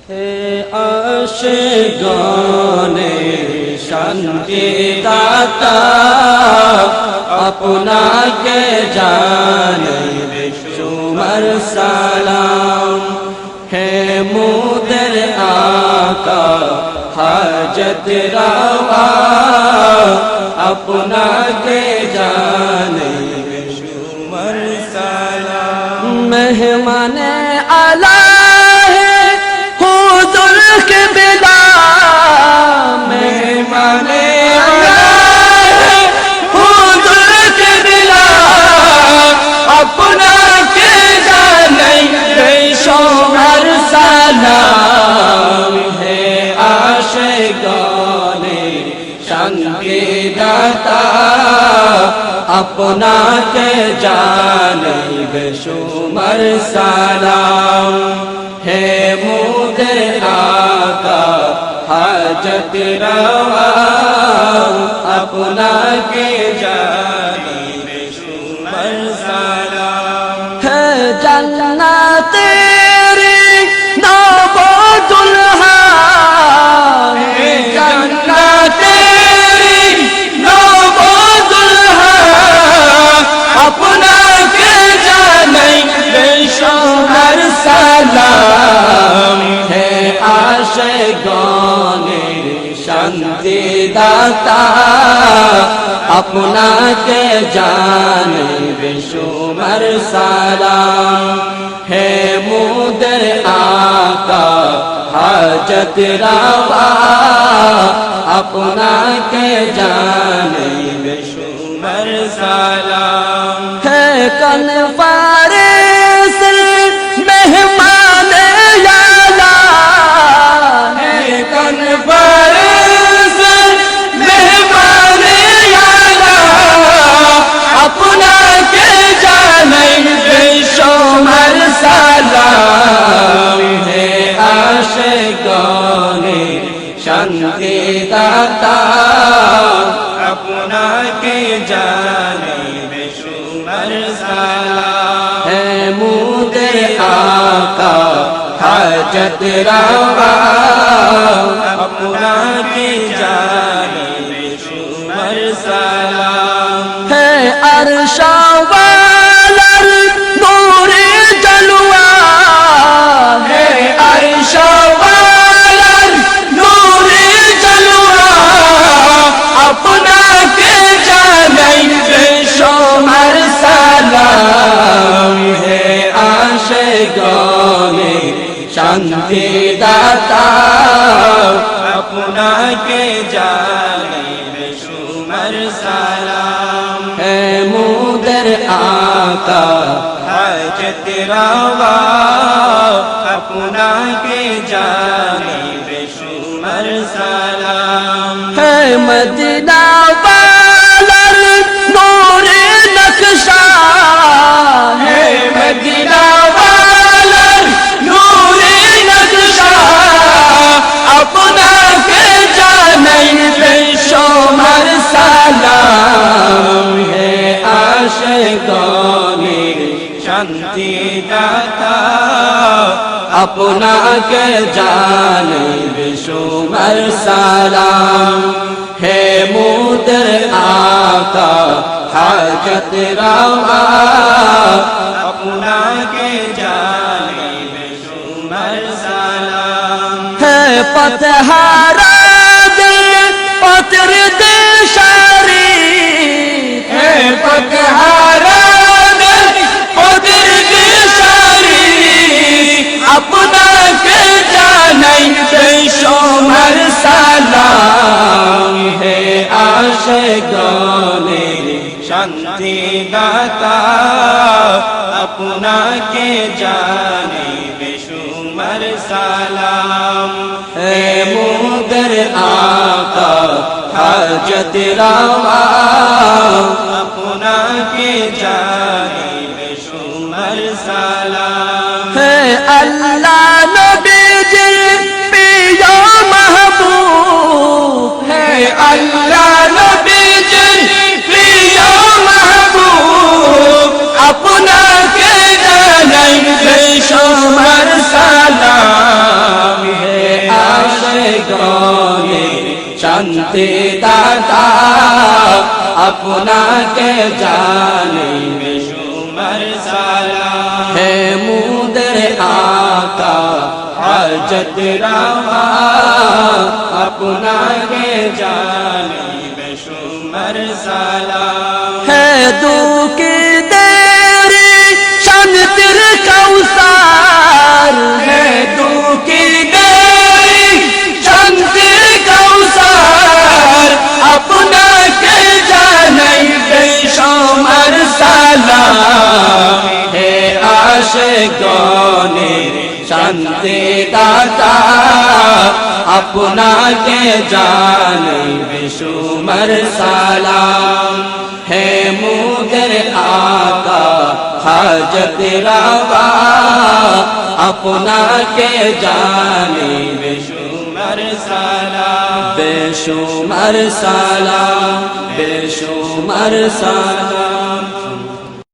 হে আশিকানে শান্তি দাতা আপনাকে জানাই বেশুমার সালাম। হে মোদের আকা হাজত রওয়া আপনাকে জানাই বেশুমার সালাম। মেহমানে আলা শান্তি দাতা আপনাকে জানাই বেশুমার সালাম। হে মোদের আকা হাজত রওয়া আপনাকে জানাই বেশুমার সালাম। হে জান্নাতের নব দুলহা হে জান্নাতের নব দুলহা আপনাকে জানাই বেশুমার সালাম। হে আশিকানে শান্তি দাতা আপনাকে জানাই বেশুমার সালাম। হে মোদের আকা হাজত রওয়া আপনাকে জানাই বেশুমার সালাম। হে কনফারেন্স মেহমানে আলা হে কনফারেন্স মেহমানে আলা আপনাকে জানাই বেশুমার সালাম। হে আশিকানে শান্তি দাতা আপনাকে জানাই বেশুমার সালাম। হে মোদের আকা হাজত রওয়া আপনাকে জানাই বেশুমার সালাম। হে আরশাওয়ালার নূরে জলওয়া হে আরশাওয়ালার নূরে জলওয়া আপনাকে জানাই বেশুমার সালাম। হে আশিকানে শান্তি দাতা আপনাকে জানাই বেশুমার সালাম। হে মোদের আকা হাজত রওয়া আপনাকে জানাই বেশুমার সালাম। হে মদিনা ওয়ালার নূরে নকশা হে মদিনা ওয়ালার নূরে নকশা আপনাকে জানাই বেশুমার সালাম। হে আশিকানে শান্তি দাতা আপনাকে জানাই বেশুমার সালাম। হে মোদের আকা হাজত রওয়া আপনাকে জানাই বেশুমার সালাম। হে পথহারা পথর দেশারি হে পথহারা পথর দেশারি আপনাকে জানাই বেশুমার সালাম। হে আশিকানে শান্তি দাতা আপনাকে জানাই বেশুমার সালাম। হে মোদের আকা হাজত রওয়া আপনাকে জানাই বেশুমার সালাম। হে আল্লাহ নবীজির প্রিয় মাহবুব হে আল্লাহ নবীজির প্রিয় মাহবুব আপনাকে জানাই বেশুমার সালাম। শান্তি দাতা আপনাকে জানাই বেশুমার সালাম হে মুদের আকা হাজত রাওয়া আপনাকে জানাই বেশুমার সালাম হে দুঃখী দেরি শান্তির কাউসার হে দুঃখী দেরি শান্তির কাউসার আপনাকে জানাই বেশুমার সালাম হে আশিকানের শান্তি দাতা আপনাকে জানাই বেশুমার সালাম হে মুদের আকা হাজত রাওয়া আপনাকে জানাই বেশুমার সালাম বেশুমার সালাম বেশুমার সালাম